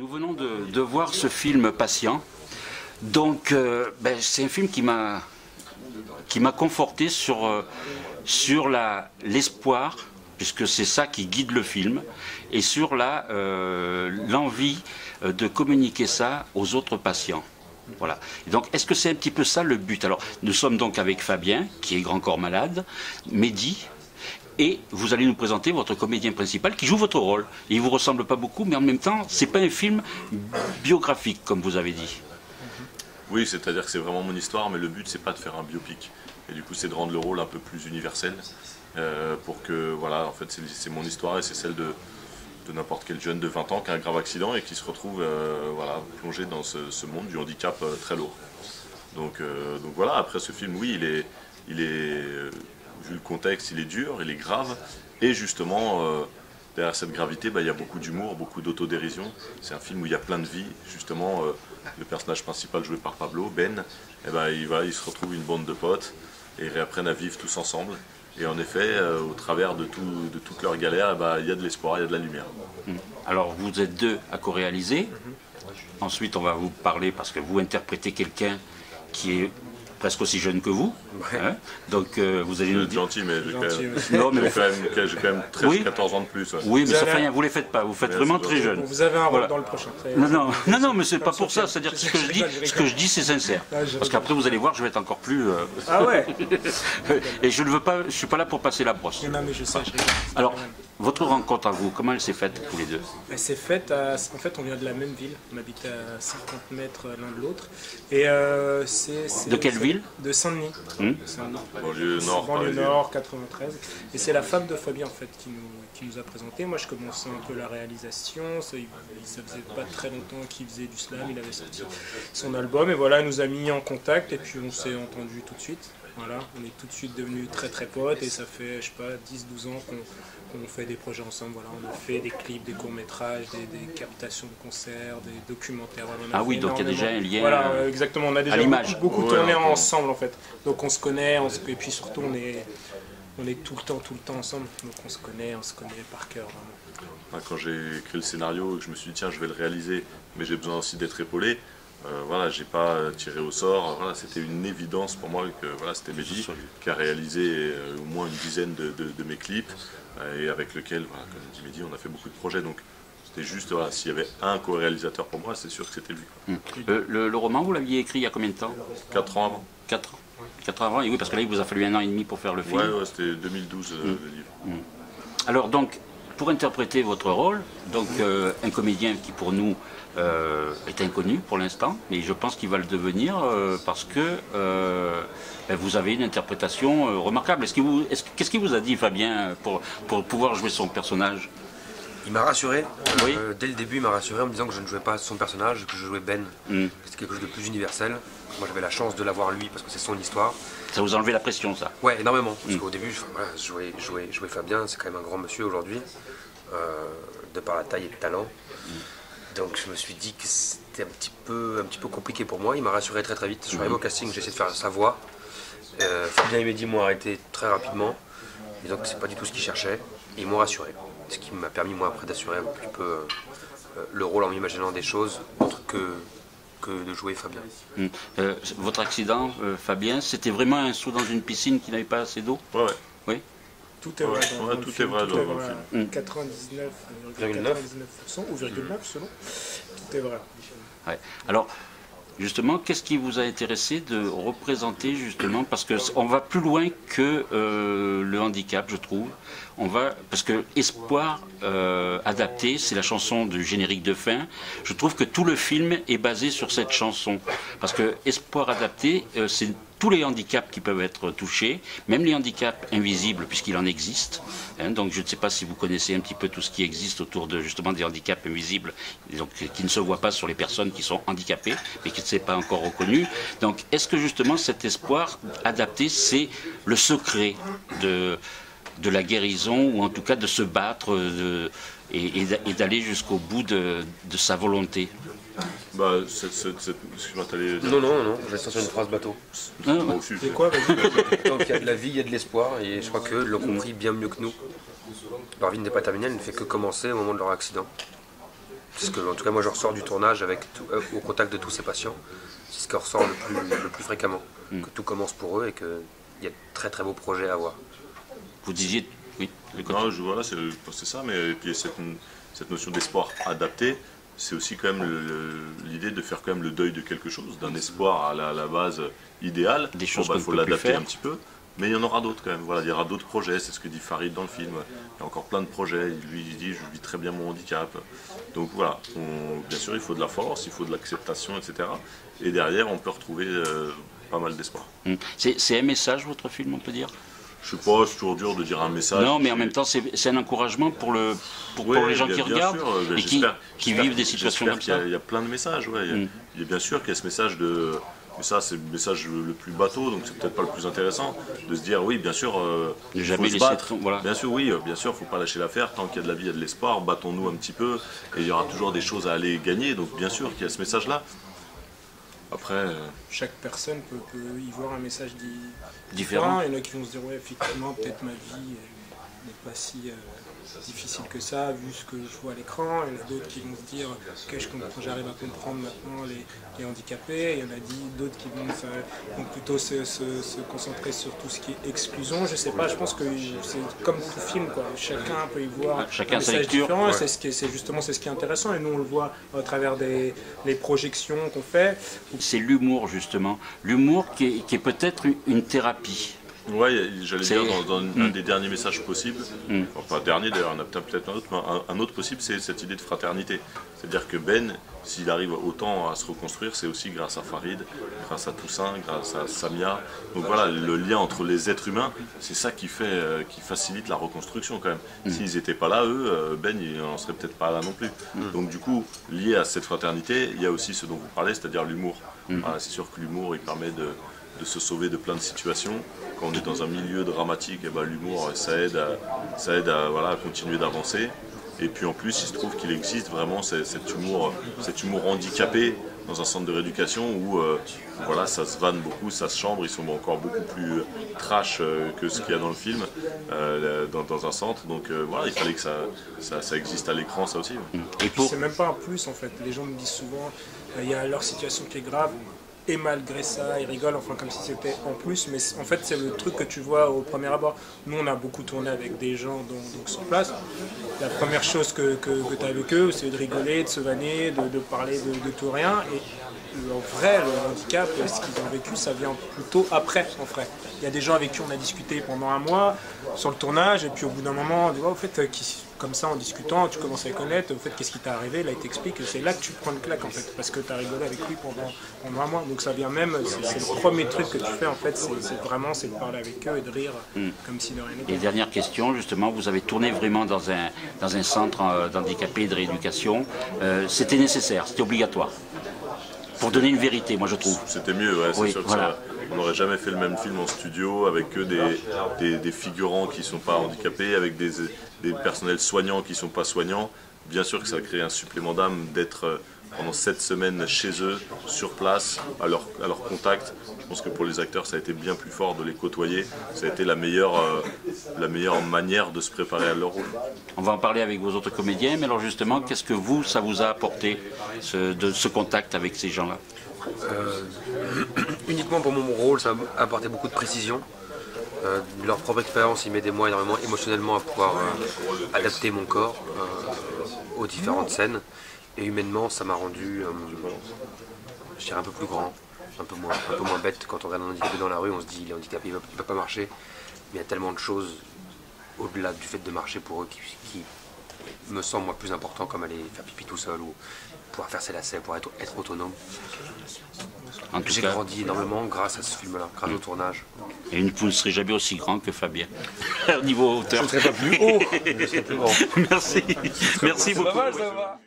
Nous venons de voir ce film Patient. Donc, c'est un film qui m'a conforté sur l'espoir, puisque c'est ça qui guide le film, et sur l'envie de communiquer ça aux autres patients. Voilà. Et donc, est-ce que c'est un petit peu ça le but? Alors, nous sommes donc avec Fabien, qui est grand corps malade, Mehdi, et vous allez nous présenter votre comédien principal qui joue votre rôle. Il ne vous ressemble pas beaucoup, mais en même temps, ce n'est pas un film biographique, comme vous avez dit. Oui, c'est-à-dire que c'est vraiment mon histoire, mais le but, c'est pas de faire un biopic. Et du coup, c'est de rendre le rôle un peu plus universel, pour que, voilà, en fait, c'est mon histoire et c'est celle de n'importe quel jeune de 20 ans qui a un grave accident et qui se retrouve voilà, plongé dans ce monde du handicap très lourd. Donc voilà, après ce film, oui, il est vu le contexte, il est dur, il est grave, et justement, derrière cette gravité, il y a beaucoup d'humour, beaucoup d'autodérision. C'est un film où il y a plein de vie, justement, le personnage principal joué par Pablo, Ben, il se retrouve une bande de potes, et ils réapprennent à vivre tous ensemble. Et en effet, au travers de toutes leurs galères, il y a de l'espoir, il y a de la lumière. Alors vous êtes deux à co-réaliser. Ensuite on va vous parler, parce que vous interprétez quelqu'un qui est presque aussi jeune que vous. Ouais. Hein, donc vous allez nous dire... Gentil, mais j'ai Non, mais quand même 13, oui. 14 ans de plus. Ouais. Oui, mais ça fait rien, vous ne les faites pas, vous faites vraiment très jeune. Vous avez un rôle dans le prochain. Non, mais c'est pas pour ça, c'est-à-dire que ce que je dis, c'est sincère. Parce qu'après, vous allez voir, je vais être encore plus... Ah ouais. Et je ne veux pas, je suis pas là pour passer la brosse. Non, mais je sais, je rigole. Alors, votre rencontre à vous, comment elle s'est faite, tous les deux? Elle s'est faite, en fait, on vient de la même ville, on habite à 50 mètres l'un de l'autre. Et De quelle ville? De Saint-Denis. Banlieue nord, Banlieue nord, 93. Et c'est la femme de Fabien, en fait, qui nous a présenté. Moi, je commençais un peu la réalisation. Ça faisait pas très longtemps qu'il faisait du slam, il avait sorti son album. Et voilà, elle nous a mis en contact et puis on s'est entendu tout de suite. Voilà, on est tout de suite devenus très très potes et ça fait, je sais pas, 10-12 ans qu'on fait des projets ensemble. Voilà, on a fait des clips, des courts-métrages, des captations de concerts, des documentaires. Voilà, Ah oui, donc il y a déjà un lien voilà, exactement, on a déjà beaucoup tourné ensemble en fait. Donc on se connaît, et puis surtout on est tout le temps ensemble. Donc on se connaît par cœur vraiment. Quand j'ai écrit le scénario, je me suis dit tiens, je vais le réaliser, mais j'ai besoin aussi d'être épaulé. Voilà, j'ai pas tiré au sort, voilà, c'était une évidence pour moi que voilà, c'était Mehdi qui a réalisé au moins une dizaine de mes clips et avec lequel, voilà, comme dit Mehdi, on a fait beaucoup de projets. Donc c'était juste, voilà, s'il y avait un co-réalisateur pour moi, c'est sûr que c'était lui. Le roman, vous l'aviez écrit il y a combien de temps? 4 ans avant. 4 ans. 4 ans avant, et oui, parce que là, il vous a fallu 1 an et demi pour faire le film. Ouais, c'était 2012 le livre. Alors donc, pour interpréter votre rôle, donc un comédien qui pour nous est inconnu pour l'instant, mais je pense qu'il va le devenir parce que vous avez une interprétation remarquable. Qu'est-ce qu'il vous a dit, Fabien, pour pouvoir jouer son personnage? Il m'a rassuré, Oui. Dès le début il m'a rassuré en me disant que je ne jouais pas son personnage, que je jouais Ben, que c'était quelque chose de plus universel. Moi j'avais la chance de l'avoir lui parce que c'est son histoire. Ça vous a enlevé la pression, ça? Ouais, énormément, parce qu'au début, voilà, jouer Fabien, c'est quand même un grand monsieur aujourd'hui, de par la taille et le talent. Donc je me suis dit que c'était un petit peu compliqué pour moi. Il m'a rassuré très très vite. Je suis arrivé au casting, j'ai essayé de faire sa voix. Fabien et Mehdi m'ont arrêté très rapidement, disant que c'est pas du tout ce qu'ils cherchaient. Et ils m'ont rassuré. Ce qui m'a permis moi après d'assurer un petit peu le rôle en m'imaginant des choses autres que de jouer Fabien. Votre accident, Fabien, c'était vraiment un saut dans une piscine qui n'avait pas assez d'eau? Ouais. Oui. Tout est vrai dans le film. Dans le film. 99,99% ou 0,9 selon. Tout est vrai. Ouais. Alors, justement, qu'est-ce qui vous a intéressé de représenter, justement, parce qu'on va plus loin que le handicap, je trouve. Parce que Espoir adapté, c'est la chanson du générique de fin. Je trouve que tout le film est basé sur cette chanson. Parce que Espoir adapté, c'est tous les handicaps qui peuvent être touchés, même les handicaps invisibles, puisqu'il en existe. Donc je ne sais pas si vous connaissez un petit peu tout ce qui existe autour de justement des handicaps invisibles, donc, qui ne se voient pas sur les personnes qui sont handicapées, mais qui ne sont pas encore reconnues. Donc est-ce que justement cet espoir adapté, c'est le secret de la guérison, ou en tout cas de se battre et d'aller jusqu'au bout de sa volonté? Excuse-moi, t'allais... Non, je reste sur une phrase bateau. C'est quoi, vas-y. Tant qu'il y a de la vie, il y a de l'espoir, et je crois qu'eux l'ont compris bien mieux que nous. Leur vie n'est pas terminée, elle ne fait que commencer au moment de leur accident. C'est ce que, en tout cas, moi, je ressors du tournage au contact de tous ces patients. C'est ce qui ressort le plus fréquemment. Que tout commence pour eux et qu'il y a de très très beaux projets à avoir. Vous disiez, oui. Non, voilà, c'est ça, mais puis cette notion d'espoir adapté, c'est aussi quand même l'idée de faire quand même le deuil de quelque chose, d'un espoir à la base idéale. Des choses il faut l'adapter un petit peu. Mais il y en aura d'autres quand même, voilà, il y aura d'autres projets, c'est ce que dit Farid dans le film. Il y a encore plein de projets, lui il dit je vis très bien mon handicap. Donc voilà, bien sûr il faut de la force, il faut de l'acceptation, etc. Et derrière on peut retrouver pas mal d'espoir. C'est un message votre film, on peut dire? Je sais pas, c'est toujours dur de dire un message. Non, mais en même temps c'est un encouragement pour les gens qui regardent sûr, et qui vivent des situations comme ça. Il y a plein de messages, ouais. Il y a bien sûr qu'il y a ce message de... Mais ça, c'est le message le plus bateau, donc c'est peut-être pas le plus intéressant, de se dire, oui, bien sûr, il faut se battre. Voilà. Bien sûr, oui, bien sûr, il ne faut pas lâcher l'affaire, tant qu'il y a de la vie, il y a de l'espoir, battons-nous un petit peu, et il y aura toujours des choses à aller gagner, donc bien sûr qu'il y a ce message-là. Après... Chaque personne peut y voir un message différent. Il y en a qui vont se dire, ouais, effectivement, peut-être ma vie n'est pas si difficile que ça, vu ce que je vois à l'écran. Il y en a d'autres qui vont se dire, ok, j'arrive à comprendre maintenant les handicapés. Il y en a d'autres qui vont plutôt se concentrer sur tout ce qui est exclusion. Je sais pas, je pense que c'est comme tout film, quoi. Chacun peut y voir un message différent. Ouais. C'est justement ce qui est intéressant, et nous on le voit à travers les projections qu'on fait. C'est l'humour, justement. L'humour qui est peut-être une thérapie. Ouais, j'allais dire dans un des derniers messages possibles, enfin pas dernier d'ailleurs, on a peut-être un autre, mais un autre possible, c'est cette idée de fraternité. C'est-à-dire que Ben, s'il arrive autant à se reconstruire, c'est aussi grâce à Farid, grâce à Toussaint, grâce à Samia. Donc voilà, le lien entre les êtres humains, c'est ça qui facilite la reconstruction quand même. S'ils n'étaient pas là, eux, Ben, il n'en serait peut-être pas là non plus. Donc du coup, lié à cette fraternité, il y a aussi ce dont vous parlez, c'est-à-dire l'humour. Voilà, c'est sûr que l'humour, il permet de se sauver de plein de situations. Quand on est dans un milieu dramatique, eh ben, l'humour, ça aide à continuer d'avancer. Et puis en plus, il se trouve qu'il existe vraiment cet humour handicapé dans un centre de rééducation où voilà, ça se vanne beaucoup, ça se chambre, ils sont encore beaucoup plus trash que ce qu'il y a dans le film, dans un centre. Donc voilà, il fallait que ça existe à l'écran, ça aussi. Et c'est même pas un plus en fait. Les gens me disent souvent, il y a leur situation qui est grave. Et malgré ça, ils rigolent, enfin comme si c'était en plus, mais en fait c'est le truc que tu vois au premier abord. Nous on a beaucoup tourné avec des gens donc sur place. La première chose que tu as avec eux, c'est de rigoler, de se vanner, de parler de tout rien. Et en vrai, le handicap, ce qu'ils ont vécu, ça vient plutôt après, en vrai. Il y a des gens avec qui on a discuté pendant un mois sur le tournage, et puis au bout d'un moment, on dit, au fait, comme ça, en discutant, tu commences à les connaître, au fait, qu'est-ce qui t'est arrivé, là, il t'explique, c'est là que tu prends une claque, en fait, parce que tu as rigolé avec lui pendant un mois. Donc ça vient même, c'est le premier truc que tu fais, en fait, c'est de parler avec eux et de rire comme si de rien n'était. Et dernière question, justement, vous avez tourné vraiment dans un centre d'handicapés et de rééducation. C'était nécessaire, c'était obligatoire. Pour donner une vérité, moi je trouve. C'était mieux, ouais, c'est sûr que voilà. On n'aurait jamais fait le même film en studio avec que des figurants qui ne sont pas handicapés, avec des personnels soignants qui ne sont pas soignants. Bien sûr que ça a créé un supplément d'âme d'être pendant 7 semaines chez eux, sur place, à leur contact. Je pense que pour les acteurs, ça a été bien plus fort de les côtoyer. Ça a été la meilleure manière de se préparer à leur rôle. On va en parler avec vos autres comédiens, mais alors justement, qu'est-ce que ça vous a apporté, ce contact avec ces gens-là? Uniquement pour mon rôle, ça m'a apporté beaucoup de précision. Leur propre expérience, ils m'aidaient moi énormément émotionnellement à pouvoir adapter mon corps aux différentes scènes. Et humainement, ça m'a rendu, je dirais, un peu plus grand, un peu moins bête. Quand on regarde un handicapé dans la rue, on se dit il est handicapé, il ne peut pas marcher. Mais il y a tellement de choses au-delà du fait de marcher pour eux qui me semblent moi plus important, comme aller faire pipi tout seul ou pouvoir faire ses lacets, pour être autonome. J'ai grandi énormément grâce à ce film-là, grâce au tournage. Et vous ne serez jamais aussi grand que Fabien, au niveau hauteur. Je ne serai pas plus haut, je serai plus grand. Merci beaucoup. Pas mal, ça va.